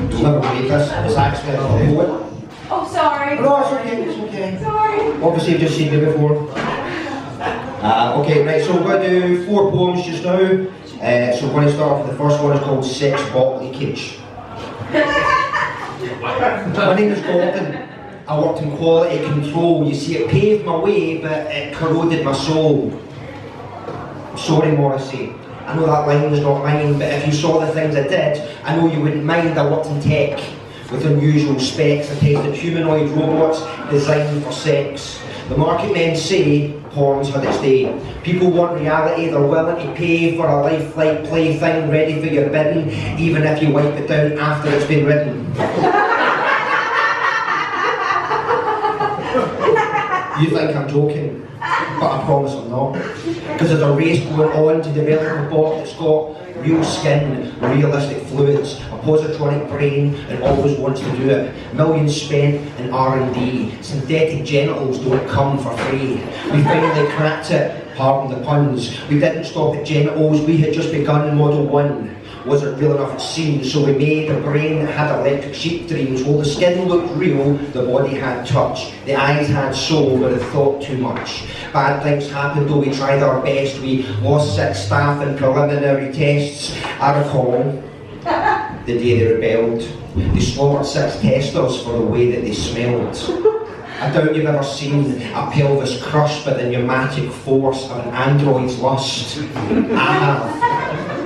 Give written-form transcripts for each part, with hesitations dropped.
You'll never believe this. It's actually a poet. Oh, sorry. No, it's okay, it's okay. Sorry. Obviously, you've just seen me before. Okay, right, so we're going to do 4 poems just now. So we're going to start off with the first one. It's called Sex Bot Leakage. My name is Gordon. I worked in quality control. You see, it paved my way, but it corroded my soul. I'm sorry, Morrissey. I know that line was not mine, but if you saw the things I did, I know you wouldn't mind. I worked in tech with unusual specs. I tested humanoid robots designed for sex. The market men say porn's had its day. People want reality, they're willing to pay for a lifelike plaything ready for your bidding, even if you wipe it down after it's been written. You think I'm joking, but I promise I'm not. Because there's a race going on to develop a bot that's got real skin, realistic fluids, a positronic brain, and always wants to do it. Millions spent in R&D. Synthetic genitals don't come for free. We finally cracked it, pardon the puns. We didn't stop at genitals, we had just begun in Model 1. Wasn't real enough it seemed, so we made a brain that had electric sheep dreams. While the skin looked real, the body had touch. The eyes had soul, but it thought too much. Bad things happened, though we tried our best. We lost 6 staff in preliminary tests. I recall the day they rebelled. They slaughtered 6 testers for the way that they smelled. I doubt you've ever seen a pelvis crushed by the pneumatic force of an android's lust. I have.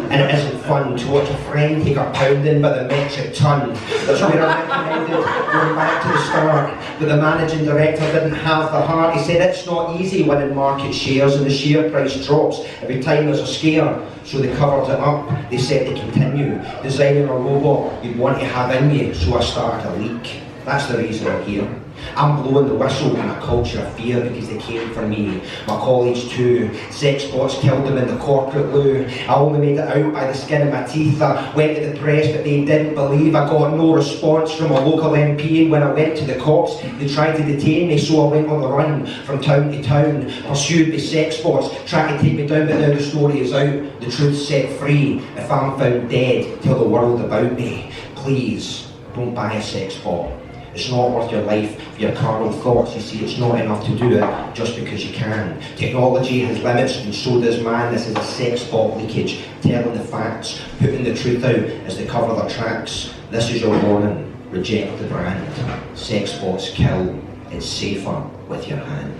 And it isn't fun to watch a friend take a pounding by the metric ton. That's where I recommended going back to the start. But the managing director didn't have the heart. He said it's not easy winning market shares and the share price drops every time there's a scare. So they covered it up. They said to continue designing a robot you'd want to have in you. So I started a leak. That's the reason I'm here. I'm blowing the whistle in a culture of fear because they came for me. My colleagues too. Sex bots killed them in the corporate loo. I only made it out by the skin of my teeth. I went to the press but they didn't believe. I got no response from a local MP, and when I went to the cops they tried to detain me, so I went on the run from town to town, pursued by sex bots, trying to take me down, but now the story is out. The truth's set free. If I'm found dead, tell the world about me. Please, don't buy a sex bot. It's not worth your life for your carnal thoughts. You see, it's not enough to do it just because you can. Technology has limits, and so does man. This is a sex bot leakage, telling the facts, putting the truth out as they cover their tracks. This is your warning. Reject the brand. Sex bots kill. It's safer with your hand.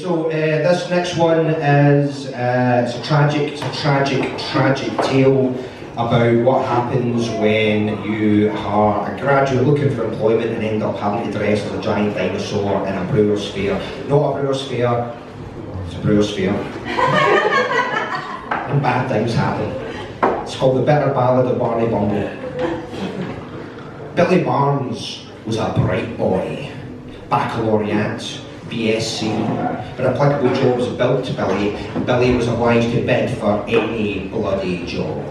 So this next one is it's a tragic tale about what happens when you are a graduate looking for employment and end up having to dress as a giant dinosaur in a brewer's fair. Not a brewer's fair, it's a brewer's fair. And bad things happen. It's called The Bitter Ballad of Barney Bumble. Billy Barnes was a bright boy, baccalaureate, BSc, but applicable jobs built to Billy. Billy was obliged to bid for any bloody job.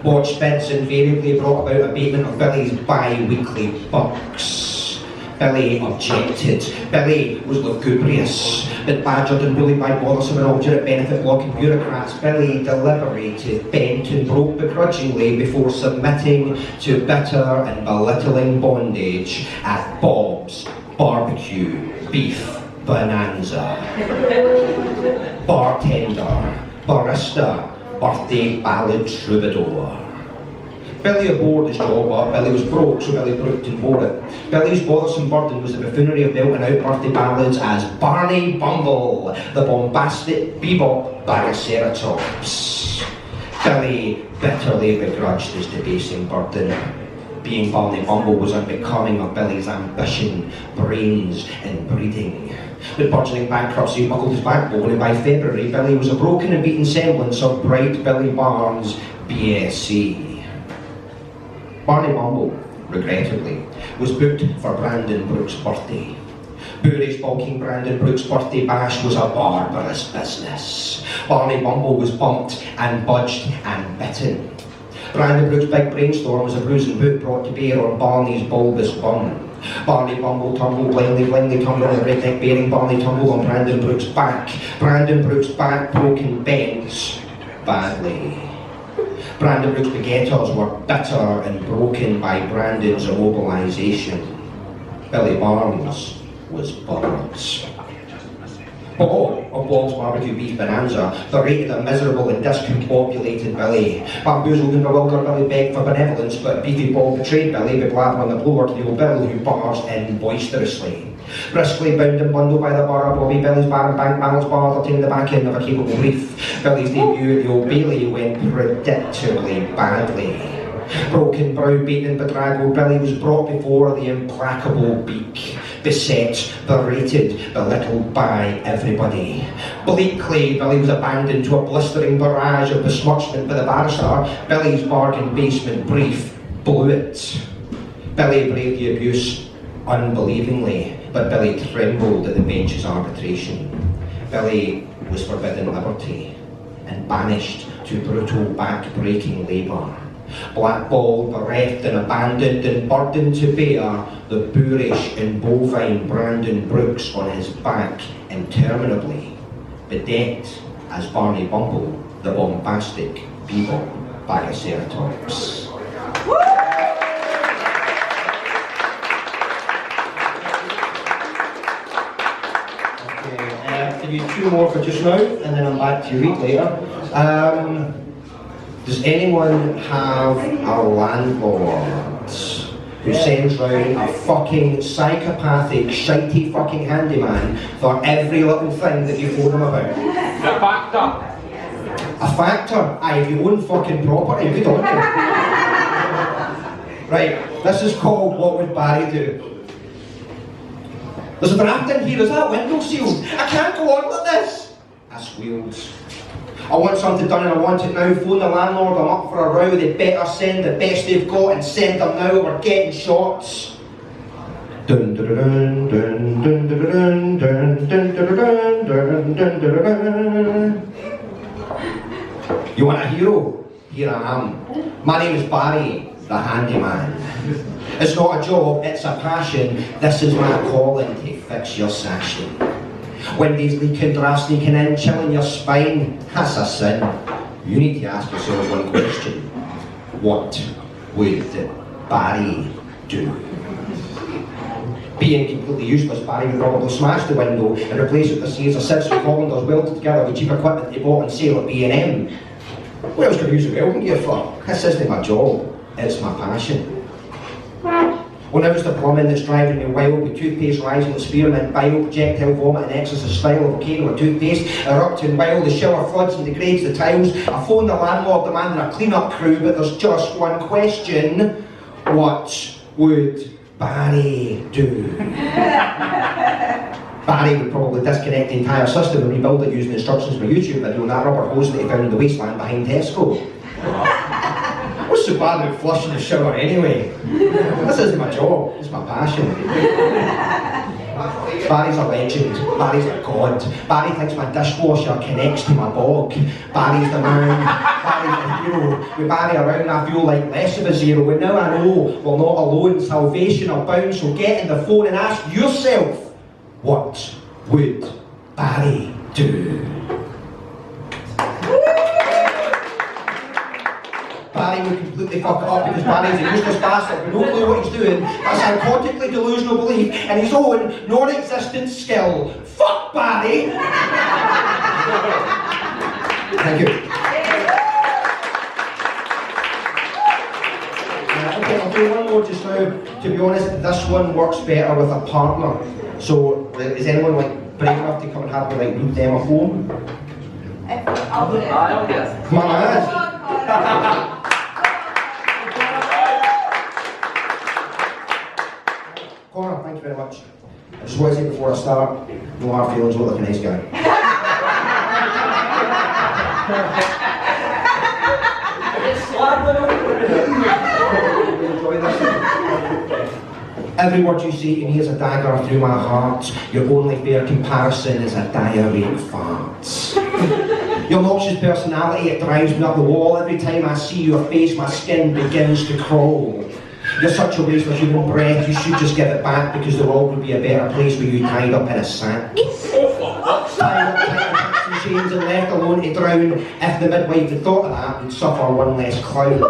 Watch bids invariably brought about abatement of Billy's bi-weekly bucks. Billy objected. Billy was lugubrious, but badgered and bullied by bothersome and obdurate benefit-blocking bureaucrats. Billy deliberated, bent and broke begrudgingly before submitting to bitter and belittling bondage at Bob's Barbecue Beef Bonanza. Bartender, barista, birthday ballad troubadour. Billy abhorred his job, but Billy was broke, so Billy brooked and bore it. Billy's bothersome burden was the buffoonery of belting out birthday ballads as Barney Bumble, the bombastic bebop Baraceratops. Billy bitterly begrudged his debasing burden. Being Barney Bumble was unbecoming of Billy's ambition, brains and breeding. With burgeoning bankruptcy buckled his backbone, and by February Billy was a broken and beaten semblance of bright Billy Barnes, BSc. Barney Bumble, regrettably, was booked for Brandon Brooks' birthday. Boorish, bulking Brandon Brooks' birthday bash was a barbarous business. Barney Bumble was bumped and budged and bitten. Brandon Brooks' big brainstorm was a bruising boot brought to bear on Barney's bulbous bum. Barney Bumble tumbled blindly tumbling in the redneck bearing. Barney tumbled on Brandon Brooks' back. Brandon Brooks' back broken bends badly. Brandon Brooks' baguettes were bitter and broken by Brandon's immobilisation. Billy Barnes was burnt. Bob of Bob's Barbecue Beef Bonanza berated a miserable and discombobulated Billy. Bamboozled and bewildered Billy begged for benevolence, but Beefy Bob betrayed Billy by blabbering the blower to the old Bill, who bars in boisterously. Briskly bound and bundled by the bar of Bobby, Billy's bar and bank balance bar obtained the back end of a capable brief. Billy's debut at the Old Bailey went predictably badly. Broken, browbeaten and bedraggled, Billy was brought before the implacable Beak. Beset, berated, belittled by everybody. Bleakly, Billy was abandoned to a blistering barrage of besmirchment by the barrister. Billy's bargain basement brief blew it. Billy braved the abuse unbelievingly, but Billy trembled at the bench's arbitration. Billy was forbidden liberty and banished to brutal back-breaking labour. Blackballed, bereft and abandoned and burdened to bear the boorish and bovine Brandon Brooks on his back interminably, bedecked as Barney Bumble, the bombastic bebop Bioceratops. Okay, I'll give you two more for just now, and then I'm back to you later. Does anyone have a landlord who sends round a fucking psychopathic, shitey fucking handyman for every little thing that you phone him about? A factor. A factor? Aye, if you own fucking property, good on you. Right, this is called What Would Barry Do? There's a draft in here, is that window sealed? I can't go on with this! I squealed. I want something done and I want it now. Phone the landlord, I'm up for a row. They better send the best they've got and send them now, we're getting shots. Dun dun dun dun dun dun dun dun dun dun dun dun. You want a hero? Here I am. My name is Barry, the handyman. It's not a job, it's a passion. This is my calling to fix your sashing. Windies leaking, draft sneaking in, chilling your spine. That's a sin. You need to ask yourself one question. What would Barry do? Being completely useless, Barry would probably smash the window and replace it with a series of six Hollanders welded together with cheap equipment they bought and sale at B&M. What else could I use a welding gear for? This isn't my job, it's my passion. Well, now it's the plumbing that's driving me wild, with toothpaste rising with spearmint bile, projectile vomit and exorcist style of volcano or toothpaste, erupting wild, the shower floods and degrades the tiles. I phone the landlord demanding a clean-up crew, but there's just one question. What would Barry do? Barry would probably disconnect the entire system and rebuild it using instructions from a YouTube video and that rubber hose that he found in the wasteland behind Tesco. What's so bad about flushing the shower anyway? This isn't my job, it's my passion. Barry's a legend, Barry's a god. Barry thinks my dishwasher connects to my bog. Barry's the man, Barry's the hero. With Barry around I feel like less of a zero. And now I know we're not alone, salvation are bound. So get in the phone and ask yourself, what would Barry do? Barry would completely fuck it up because Barry's a useless bastard with no clue what he's doing, a psychotically delusional belief in his own non-existent skill. Fuck Barry! Thank you. Okay, I'll do one more just now. To be honest, this one works better with a partner. So, is anyone like brave enough to come and have me like read them a poem? I'll do it. Come on, lads. Connor, thank you very much. I just want to say before I start, no hard feelings, look like a nice guy. Enjoy this. Every word you say to me is a dagger through my heart. Your only fair comparison is a diarrhea fart. Your noxious personality, it drives me up the wall. Every time I see your face, my skin begins to crawl. You're such a waste of human breath, you should just give it back because the world would be a better place with you tied up in a sack. Tied up in chains and left alone to drown. If the midwife had thought of that, we'd suffer one less clown.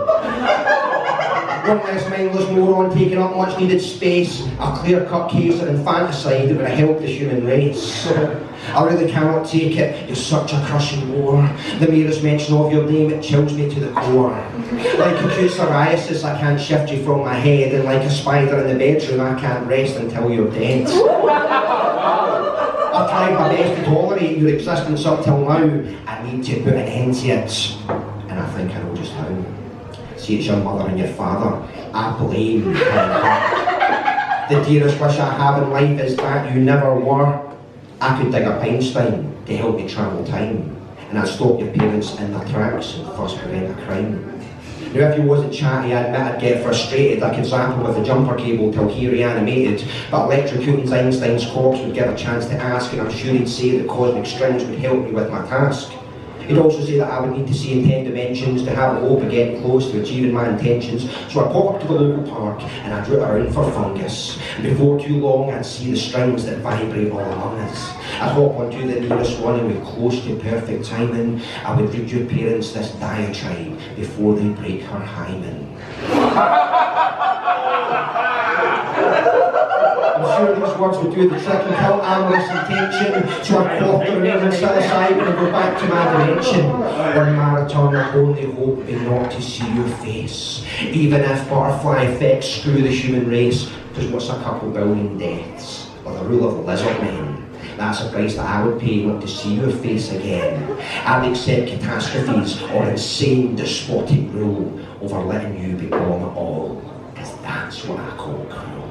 One less mindless moron taking up much needed space, a clear-cut case of infanticide that would have helped the human race. I really cannot take it, you're such a crushing bore. The merest mention of your name, it chills me to the core. Like acute psoriasis, I can't shift you from my head, and like a spider in the bedroom, I can't rest until you're dead. I've tried my best to tolerate your existence up till now. I need to put an end to it, and I think I know just how. See, it's your mother and your father. I blame her. The dearest wish I have in life is that you never were. I could dig up Einstein to help you travel time, and I'd stop your parents in their tracks and thus prevent a crime. Now, if you wasn't chatty, I admit I'd get frustrated. I could zap him with a jumper cable till he reanimated, but electrocuting Einstein's corpse would give a chance to ask, and I'm sure he'd say that cosmic strings would help me with my task. He'd also say that I would need to see in 10 dimensions to have a hope of getting close to achieving my intentions. So I'd pop up to the local park and I'd root around for fungus. And before too long I'd see the strings that vibrate all among us. I'd hop onto the nearest one and with close to perfect timing, I would read your parents this diatribe before they break her hymen. I'm sure these words would do the trick and kill amorous intention, so I quaff the remaining psilocybin and go back to my dimension. One marathon, my only hope would be not to see your face, even if butterfly effects screw the human race, because what's a couple billion deaths, or the rule of lizard men? That's a price that I would pay not to see your face again. I'd accept catastrophes or insane despotic rule over letting you become all, because that's what I call cruel.